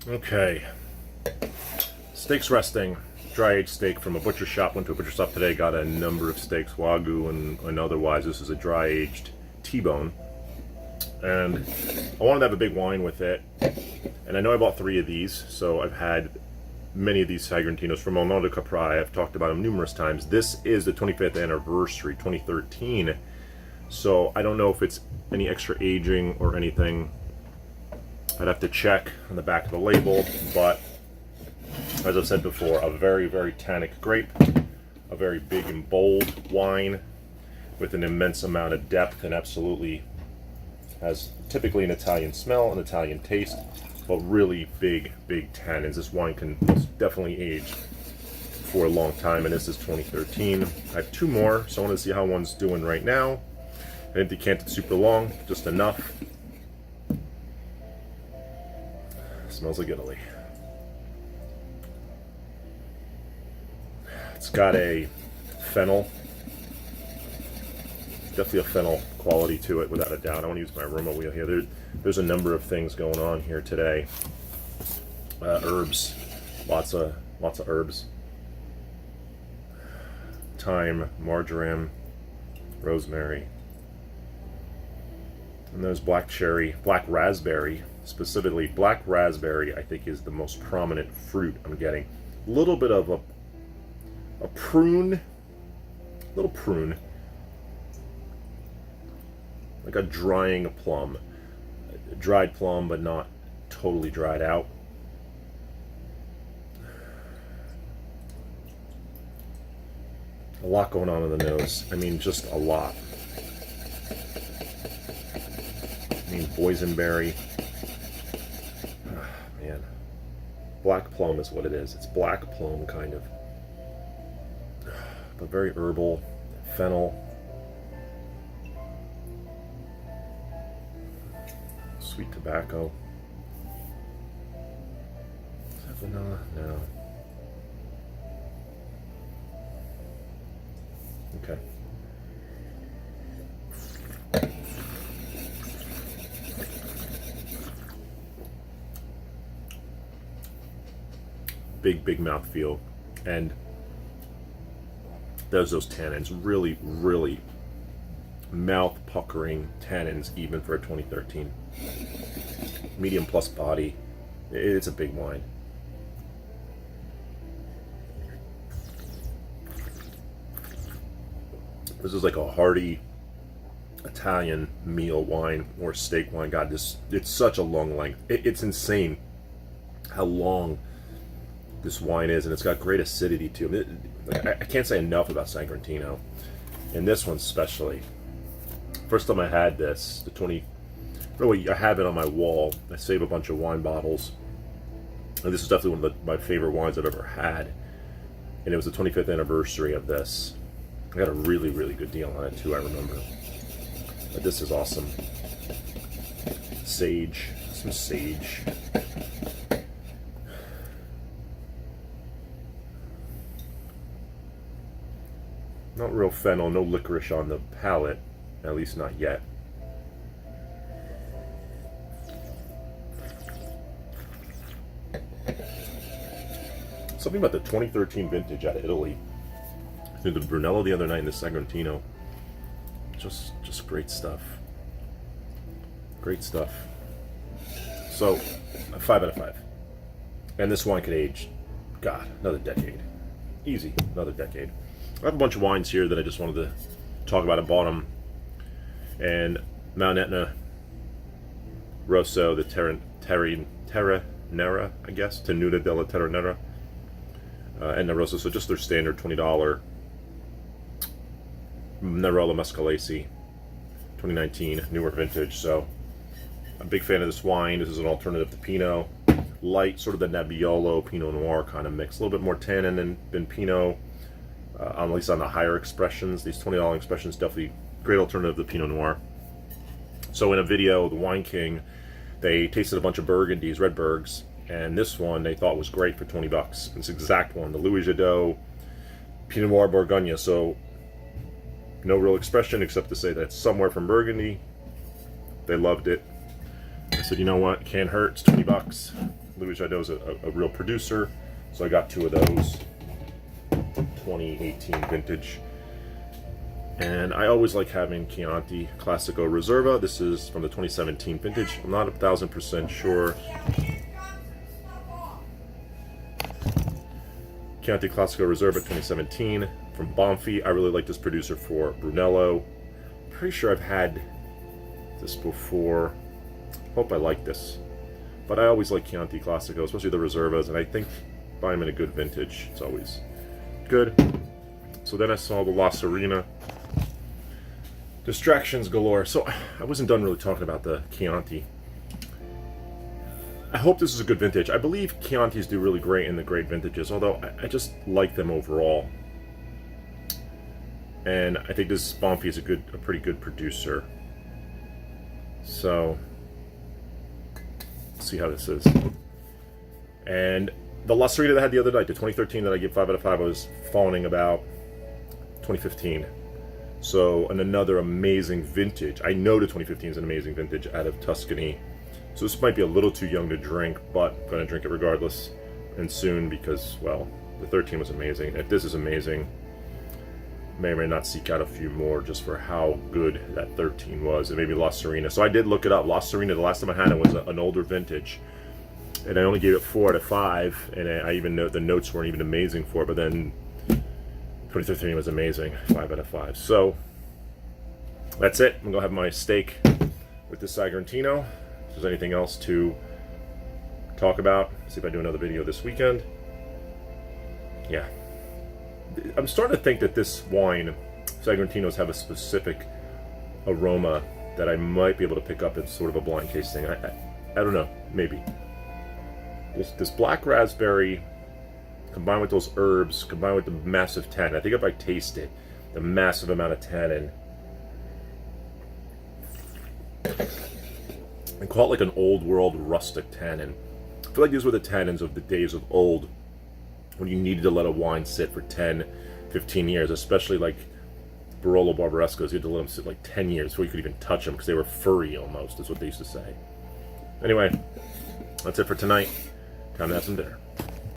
Okay, steaks resting. Dry aged steak from a butcher shop. Went to a butcher shop today, got a number of steaks, Wagyu and otherwise. This is a dry aged T-bone. And I wanted to have a big wine with it. And I know I bought 3 of these, so I've had many of these Sagrantinos from Monteau Capri. I've talked about them numerous times. This is the 25th anniversary, 2013. So I don't know if it's any extra aging or anything. I'd have to check on the back of the label, but as I've said before, a very, very tannic grape, a very big and bold wine with an immense amount of depth, and absolutely has typically an Italian smell, an Italian taste, but really big, big tannins. This wine can definitely age for a long time, and this is 2013. I have 2 more, so I want to see how one's doing right now. I didn't decant it super long, just enough. Smells like Italy. It's got a fennel, definitely a fennel quality to it, without a doubt. I want to use my aroma wheel here. There's a number of things going on here today. Herbs, lots of herbs. Thyme, marjoram, rosemary, and there's black cherry, black raspberry. Specifically, black raspberry, I think, is the most prominent fruit I'm getting. A little bit of a prune, little prune, like a drying plum, a dried plum, but not totally dried out. A lot going on in the nose. I mean, just a lot. I mean, boysenberry. Man, black plum is what it is. It's black plum, kind of, but very herbal. Fennel, sweet tobacco. Is that vanilla? No. Okay. Big mouthfeel, and there's those tannins, really, really mouth puckering tannins, even for a 2013. Medium plus body. It's a big wine. This is like a hearty Italian meal wine or steak wine. God, it's such a long length. It's insane how long this wine is, and it's got great acidity too. I can't say enough about Sagrantino, and this one especially. First time I had this, the 20. Really, I have it on my wall. I save a bunch of wine bottles, and this is definitely one of my favorite wines I've ever had. And it was the 25th anniversary of this. I got a really, really good deal on it too, I remember. But this is awesome. Sage, some sage. Not real fennel, no licorice on the palate, at least not yet. Something about the 2013 vintage out of Italy. I think the Brunello the other night in the Sagrantino. Just great stuff. Great stuff. So, a 5 out of 5. And this wine could age, God, another decade. Easy, another decade. I have a bunch of wines here that I just wanted to talk about. I bought them. And Mount Etna, Rosso, the Terra Nera, I guess, Tenuta della Terra Nera, and Rosso. So just their standard $20 Nerello Mescalesi, 2019, newer vintage. So I'm a big fan of this wine. This is an alternative to Pinot. Light, sort of the Nebbiolo Pinot Noir kind of mix. A little bit more tannin than Pinot. At least on the higher expressions. These $20 expressions, definitely great alternative to Pinot Noir. So in a video, the Wine King, they tasted a bunch of Burgundies, red Bergs, and this one they thought was great for 20 bucks. This exact one, the Louis Jadot Pinot Noir Bourgogne. So no real expression except to say that it's somewhere from Burgundy. They loved it. I said, you know what, can't hurt, it's 20 bucks. Louis Jadot is a real producer, so I got 2 of those. 2018 vintage. And I always like having Chianti Classico Reserva. This is from the 2017 vintage. I'm not 1,000% sure. Chianti Classico Reserva 2017 from Bonfi. I really like this producer for Brunello. Pretty sure I've had this before. Hope I like this. But I always like Chianti Classico, especially the Reservas, and I think buy them in a good vintage. It's always good. So then I saw the La Serena. Distractions galore. So I wasn't done really talking about the Chianti. I hope this is a good vintage. I believe Chiantis do really great in the great vintages, although I just like them overall. And I think this Bonfi is a pretty good producer. So let's see how this is. And the La Serena that I had the other night, the 2013 that I give 5 out of 5, I was fawning about 2015. So, and another amazing vintage. I know the 2015 is an amazing vintage out of Tuscany. So this might be a little too young to drink, but I'm going to drink it regardless. And soon, because, well, the 13 was amazing. If this is amazing, may or may not seek out a few more just for how good that 13 was. And maybe La Serena. So I did look it up. La Serena, the last time I had it was an older vintage. And I only gave it 4 out of 5. And I even know the notes weren't even amazing for it. But then 2013 was amazing. 5 out of 5. So that's it. I'm going to have my steak with the Sagrantino. If there's anything else to talk about, see if I do another video this weekend. Yeah. I'm starting to think that this wine, Sagrantinos, have a specific aroma that I might be able to pick up in sort of a blind tasting. I don't know, maybe. This black raspberry combined with those herbs, combined with the massive tannin. I think if I taste it, the massive amount of tannin, and call it like an old world rustic tannin. I feel like these were the tannins of the days of old, when you needed to let a wine sit for 10, 15 years, especially like Barolo Barbarescos. You had to let them sit like 10 years before you could even touch them, because they were furry almost, is what they used to say. Anyway, that's it for tonight. Time to have some dinner.